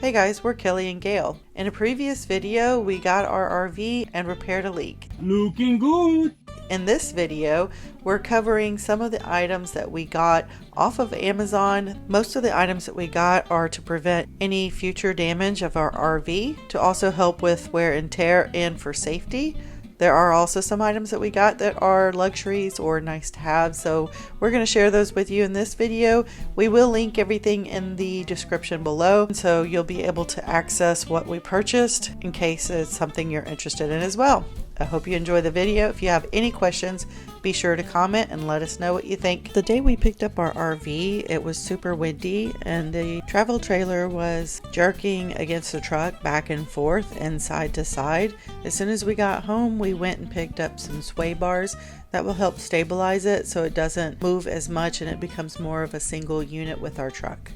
Hey guys, we're Kelly and Gail. In a previous video, we got our RV and repaired a leak. Looking good! In this video, we're covering some of the items that we got off of Amazon. Most of the items that we got are to prevent any future damage of our RV, to also help with wear and tear, and for safety. There are also some items that we got that are luxuries or nice to have, so we're going to share those with you in this video. We will link everything in the description below, so you'll be able to access what we purchased in case it's something you're interested in as well. I hope you enjoy the video. If you have any questions, be sure to comment and let us know what you think. The day we picked up our RV, it was super windy and the travel trailer was jerking against the truck back and forth and side to side. As soon as we got home, we went and picked up some sway bars that will help stabilize it so it doesn't move as much and it becomes more of a single unit with our truck.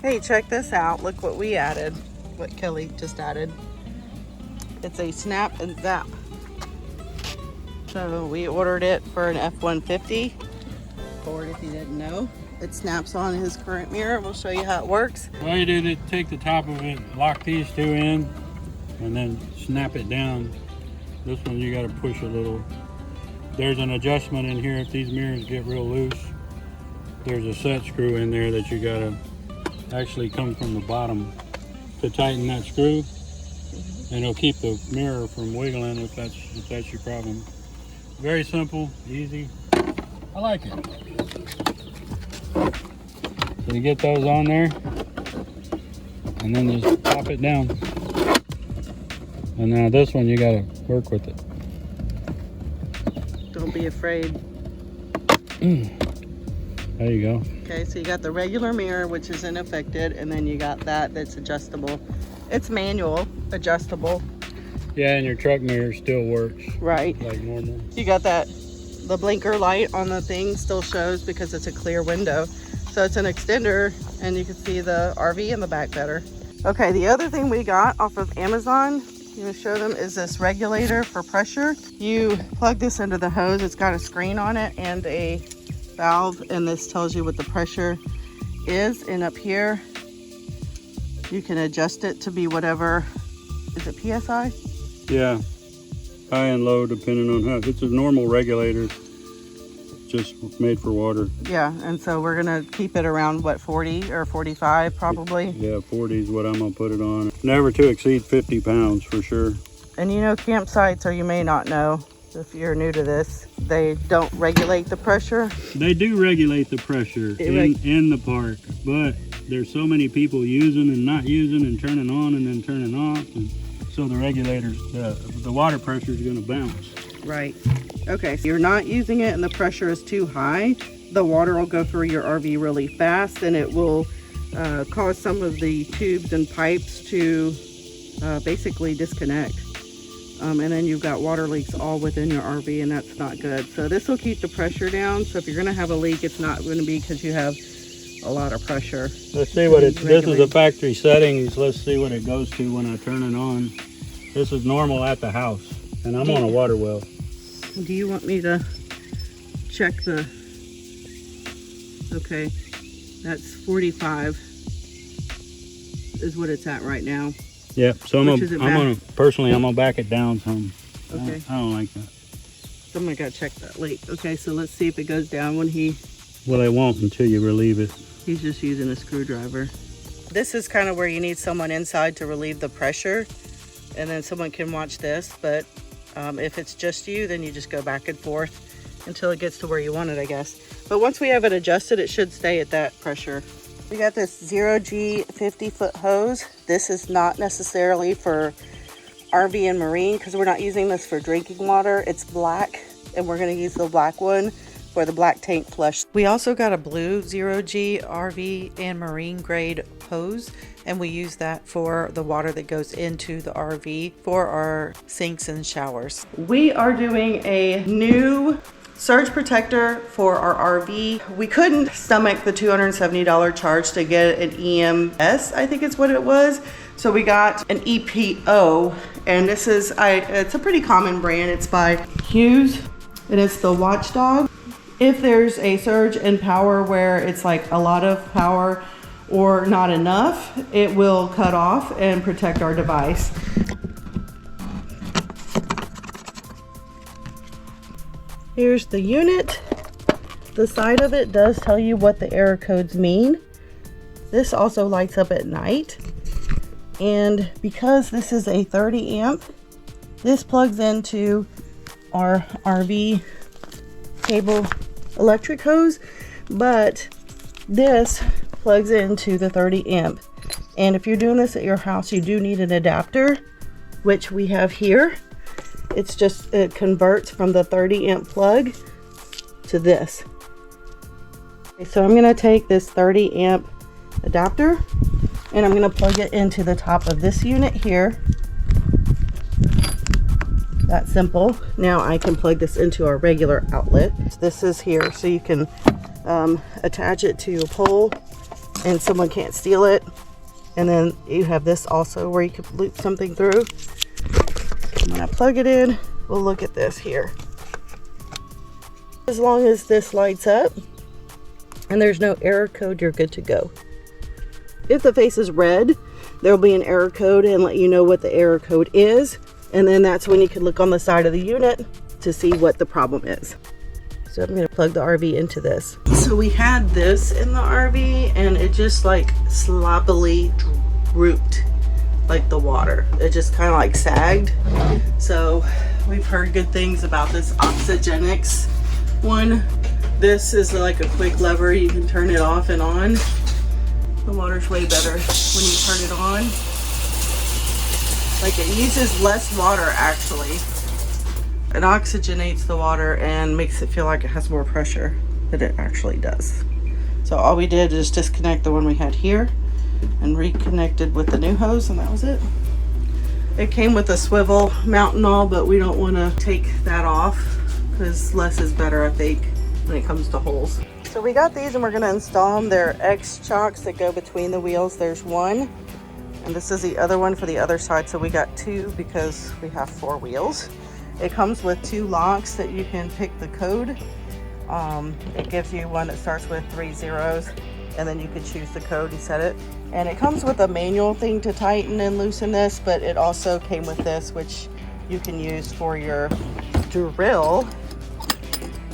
Hey, check this out. Look what we added, what Kelly just added. It's a snap and zap. So we ordered it for an F150. Ford, if you didn't know. It snaps on his current mirror. We'll show you how it works. All you do is take the top of it, lock these two in, and then snap it down. This one you got to push a little. There's an adjustment in here if these mirrors get real loose. There's a set screw in there that you got to actually come from the bottom to tighten that screw. And it'll keep the mirror from wiggling if that's your problem. Very simple, easy. I like it. So you get those on there, and then just pop it down. And now this one you gotta work with it. Don't be afraid. There you go. Okay, so you got the regular mirror, which is unaffected, and then you got that's adjustable. It's manual, adjustable. Yeah, and your truck mirror still works. Right. Like normal. You got the blinker light on the thing still shows because it's a clear window. So it's an extender and you can see the RV in the back better. Okay, the other thing we got off of Amazon, I'm gonna show them, is this regulator for pressure. You plug this into the hose, it's got a screen on it and a valve, and this tells you what the pressure is. And up here, you can adjust it to be whatever, is it PSI? Yeah, high and low depending on how. It's a normal regulator, just made for water. Yeah, and so we're gonna keep it around what, 40 or 45 probably? Yeah, 40 is what I'm gonna put it on. Never to exceed 50 pounds for sure. And you know, campsites, or you may not know, if you're new to this, they don't regulate the pressure. They do regulate the pressure in the park, but there's so many people using and not using and turning on and then turning off, and so the regulators, the water pressure is going to bounce. Right. Okay, so you're not using it and the pressure is too high, the water will go through your RV really fast and it will cause some of the tubes and pipes to basically disconnect. And then you've got water leaks all within your RV, and that's not good. So this will keep the pressure down. So if you're going to have a leak, it's not going to be because you have a lot of pressure. Let's see what this is the factory settings. Let's see what it goes to when I turn it on. This is normal at the house, and I'm on a water well. Do you want me to check the, okay, that's 45 is what it's at right now. Yeah, so I'm gonna back it down some. Okay. I don't like that. So I'm gonna check that leak. Okay, so let's see if it goes down when he... Well, it won't until you relieve it. He's just using a screwdriver. This is kind of where you need someone inside to relieve the pressure, and then someone can watch this, but if it's just you, then you just go back and forth until it gets to where you want it, I guess. But once we have it adjusted, it should stay at that pressure. We got this 0G 50-foot hose. This is not necessarily for RV and marine because we're not using this for drinking water. It's black, and we're going to use the black one for the black tank flush. We also got a blue 0G RV and marine grade hose, and we use that for the water that goes into the RV for our sinks and showers. We are doing a new surge protector for our RV. We couldn't stomach the $270 charge to get an EMS, I think is what it was. So we got an EPO, and this is, it's a pretty common brand. It's by Hughes, and it's the Watchdog. If there's a surge in power where it's like a lot of power, or not enough, it will cut off and protect our device. Here's the unit. The side of it does tell you what the error codes mean. This also lights up at night. And because this is a 30 amp, this plugs into our RV cable electric hose, but this plugs into the 30 amp. And if you're doing this at your house, you do need an adapter, which we have here. It's just, it converts from the 30 amp plug to this. Okay, so I'm going to take this 30 amp adapter and I'm going to plug it into the top of this unit here. That's simple. Now I can plug this into our regular outlet. This is here, so you can attach it to a pole and someone can't steal it. And then you have this also where you can loop something through. When I plug it in, we'll look at this here. As long as this lights up and there's no error code, you're good to go. If the face is red, there'll be an error code and let you know what the error code is. And then that's when you can look on the side of the unit to see what the problem is. So I'm going to plug the RV into this. So we had this in the RV and it just like sloppily drooped like the water. It just kind of like sagged. So we've heard good things about this Oxygenics one. This is like a quick lever. You can turn it off and on. The water's way better when you turn it on. Like it uses less water actually. It oxygenates the water and makes it feel like it has more pressure than it actually does. So all we did is disconnect the one we had here and reconnected with the new hose, and that was it. It came with a swivel mount and all, but we don't want to take that off because less is better, I think, when it comes to holes. So we got these and we're going to install them. They're X chocks that go between the wheels. There's one, and this is the other one for the other side. So we got two because we have 4 wheels. It comes with 2 locks that you can pick the code. It gives you one that starts with 3 zeros, and then you can choose the code and set it. And it comes with a manual thing to tighten and loosen this, but it also came with this, which you can use for your drill.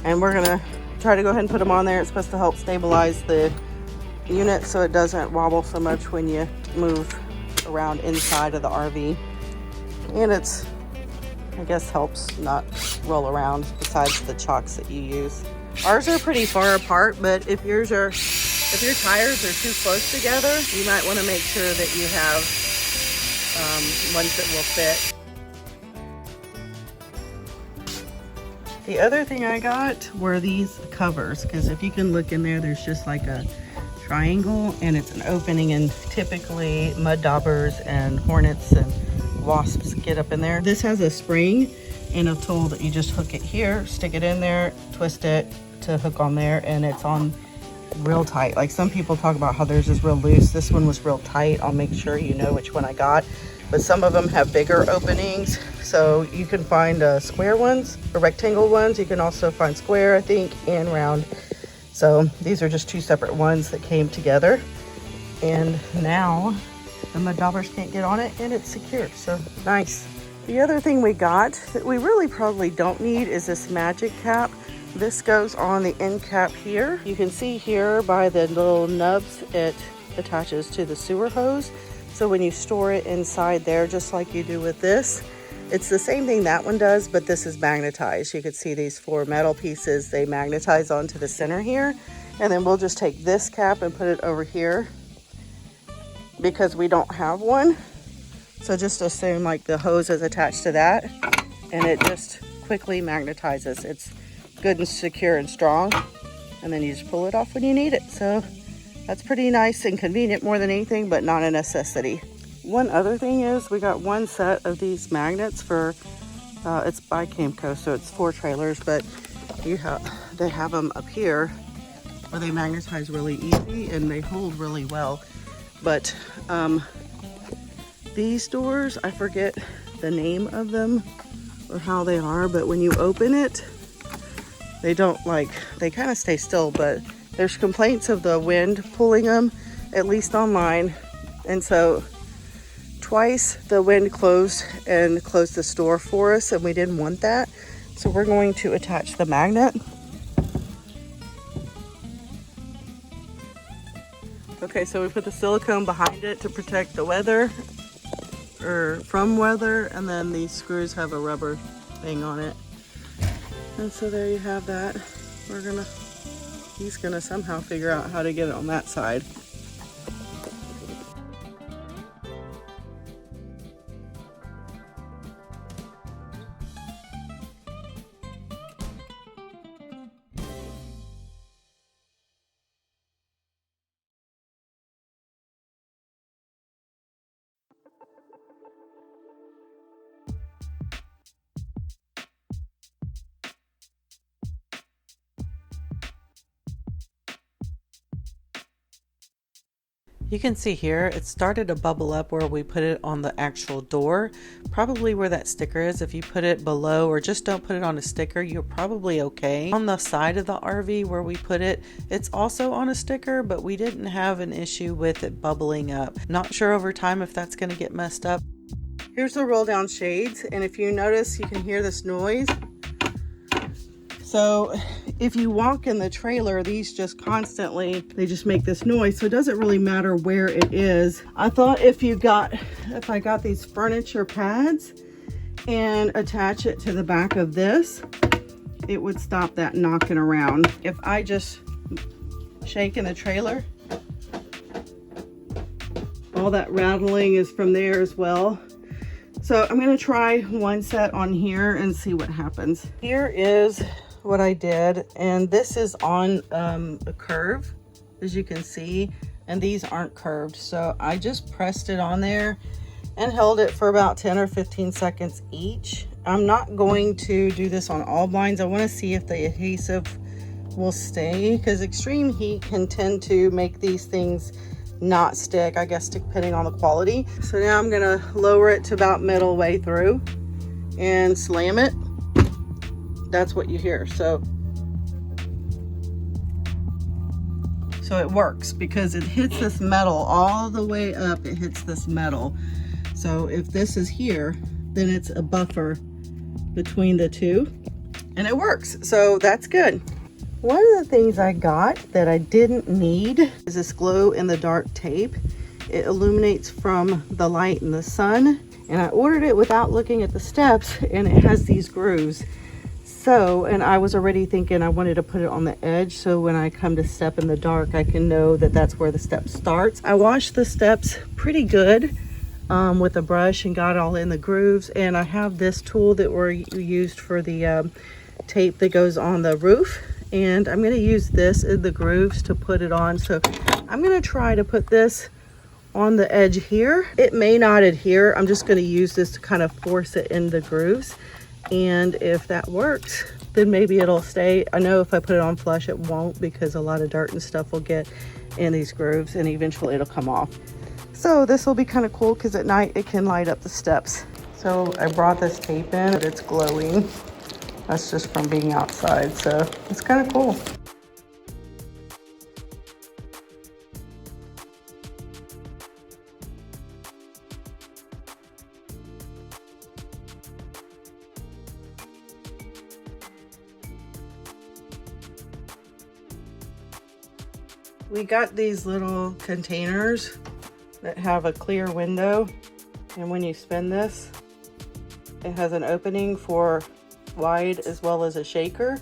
And we're gonna try to go ahead and put them on there. It's supposed to help stabilize the unit so it doesn't wobble so much when you move around inside of the RV. And it's, I guess, helps not roll around besides the chocks that you use. Ours are pretty far apart, but if your tires are too close together, you might want to make sure that you have ones that will fit. The other thing I got were these covers, because if you can look in there, there's just like a triangle and it's an opening, and typically mud daubers and hornets and wasps get up in there. This has a spring and a tool that you just hook it here, stick it in there, twist it to hook on there, and it's on real tight. Like some people talk about how theirs is real loose. This one was real tight. I'll make sure you know which one I got. But some of them have bigger openings, so you can find square ones or rectangle ones. You can also find square, I think, and round. So these are just 2 separate ones that came together, and now the mud daubers can't get on it and it's secure. So nice. The other thing we got that we really probably don't need is this magic cap. This goes on the end cap here. You can see here by the little nubs it attaches to the sewer hose. So when you store it inside there, just like you do with this, it's the same thing that one does, but this is magnetized. You can see these 4 metal pieces, they magnetize onto the center here. And then we'll just take this cap and put it over here because we don't have one. So just assume like the hose is attached to that and it just quickly magnetizes. It's good and secure and strong, and then you just pull it off when you need it. So that's pretty nice and convenient more than anything, but not a necessity. One other thing is we got 1 set of these magnets for it's by Camco, so it's 4 trailers, but they have them up here where they magnetize really easy and they hold really well. But these doors, I forget the name of them or how they are, but when you open it, they don't, like, they kind of stay still, but there's complaints of the wind pulling them. at least on mine. And so twice the wind closed and closed the store for us, and we didn't want that. So we're going to attach the magnet. Okay, so we put the silicone behind it to protect the weather, or from weather, and then these screws have a rubber thing on it. And so there you have that. He's gonna somehow figure out how to get it on that side. You can see here it started to bubble up where we put it on the actual door, probably where that sticker is. If you put it below or just don't put it on a sticker, you're probably okay. On the side of the RV where we put it, it's also on a sticker, but we didn't have an issue with it bubbling up. Not sure over time if that's going to get messed up. Here's the roll down shades, and if you notice, you can hear this noise. So if you walk in the trailer, these just constantly, they just make this noise. So it doesn't really matter where it is. I thought if I got these furniture pads and attach it to the back of this, it would stop that knocking around. If I just shake in the trailer, all that rattling is from there as well. So I'm gonna try one set on here and see what happens. Here is what I did, and this is on a curve, as you can see, and these aren't curved. So I just pressed it on there and held it for about 10 or 15 seconds each. I'm not going to do this on all blinds. I want to see if the adhesive will stay, because extreme heat can tend to make these things not stick, I guess, depending on the quality. So now I'm gonna lower it to about middle way through and slam it. That's what you hear. So it works because it hits this metal all the way up. It hits this metal. So if this is here, then it's a buffer between the two, and it works. So that's good. One of the things I got that I didn't need is this glow in the dark tape. It illuminates from the light and the sun, and I ordered it without looking at the steps, and it has these grooves. So, and I was already thinking I wanted to put it on the edge, so when I come to step in the dark, I can know that that's where the step starts. I washed the steps pretty good with a brush and got all in the grooves, and I have this tool that we used for the tape that goes on the roof, and I'm going to use this in the grooves to put it on. So I'm going to try to put this on the edge here. It may not adhere. I'm just going to use this to kind of force it in the grooves. And if that works, then maybe it'll stay. I know if I put it on flush, it won't, because a lot of dirt and stuff will get in these grooves and eventually it'll come off. So this will be kind of cool because at night it can light up the steps. So I brought this tape in, but it's glowing. That's just from being outside. So it's kind of cool. We got these little containers that have a clear window, and when you spin this, it has an opening for wide as well as a shaker.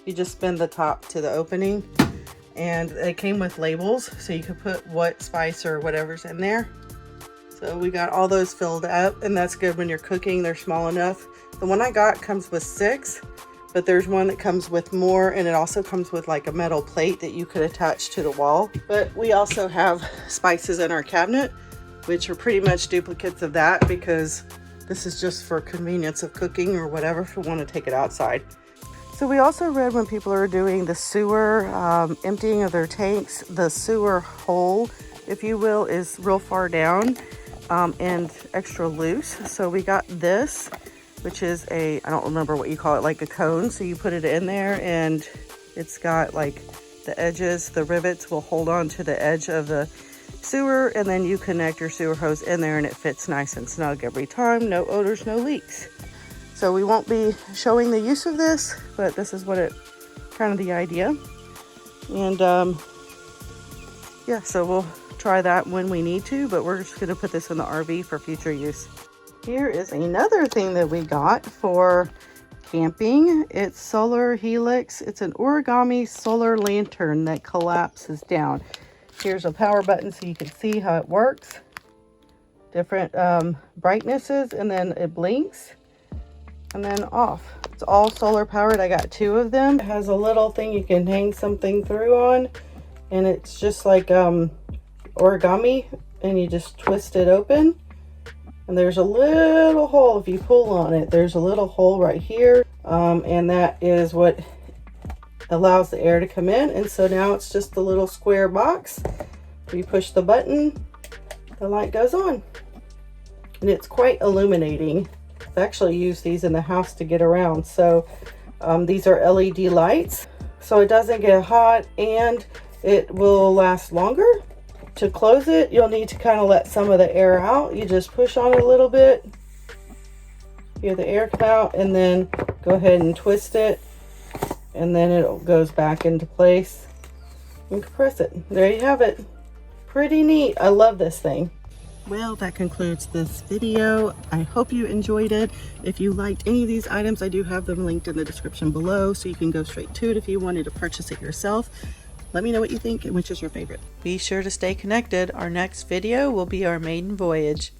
You just spin the top to the opening, and they came with labels so you could put what spice or whatever's in there. So we got all those filled up, and that's good when you're cooking. They're small enough. The one I got comes with 6. But there's one that comes with more, and it also comes with like a metal plate that you could attach to the wall. But we also have spices in our cabinet, which are pretty much duplicates of that, because this is just for convenience of cooking or whatever if we want to take it outside. So we also read when people are doing the sewer emptying of their tanks, the sewer hole, if you will, is real far down and extra loose. So we got this, which is I don't remember what you call it, like a cone. So you put it in there, and it's got like the edges, the rivets will hold on to the edge of the sewer, and then you connect your sewer hose in there and it fits nice and snug every time. No odors, no leaks. So we won't be showing the use of this, but this is what it, kind of the idea. And yeah, so we'll try that when we need to, but we're just gonna put this in the RV for future use. Here is another thing that we got for camping. It's Solar Helix. It's an origami solar lantern that collapses down. Here's a power button so you can see how it works. Different brightnesses, and then it blinks and then off. It's all solar powered. I got 2 of them. It has a little thing you can hang something through on, and it's just like origami, and you just twist it open. And there's a little hole, if you pull on it, there's a little hole right here. And that is what allows the air to come in. And so now it's just a little square box. You push the button, the light goes on. And it's quite illuminating. I've actually used these in the house to get around. So these are LED lights, so it doesn't get hot and it will last longer. To close it, you'll need to kind of let some of the air out. You just push on it a little bit, hear the air come out, and then go ahead and twist it, and then it goes back into place. You can press it. There you have it. Pretty neat. I love this thing. Well, that concludes this video. I hope you enjoyed it. If you liked any of these items, I do have them linked in the description below, so you can go straight to it if you wanted to purchase it yourself. Let me know what you think and which is your favorite. Be sure to stay connected. Our next video will be our maiden voyage.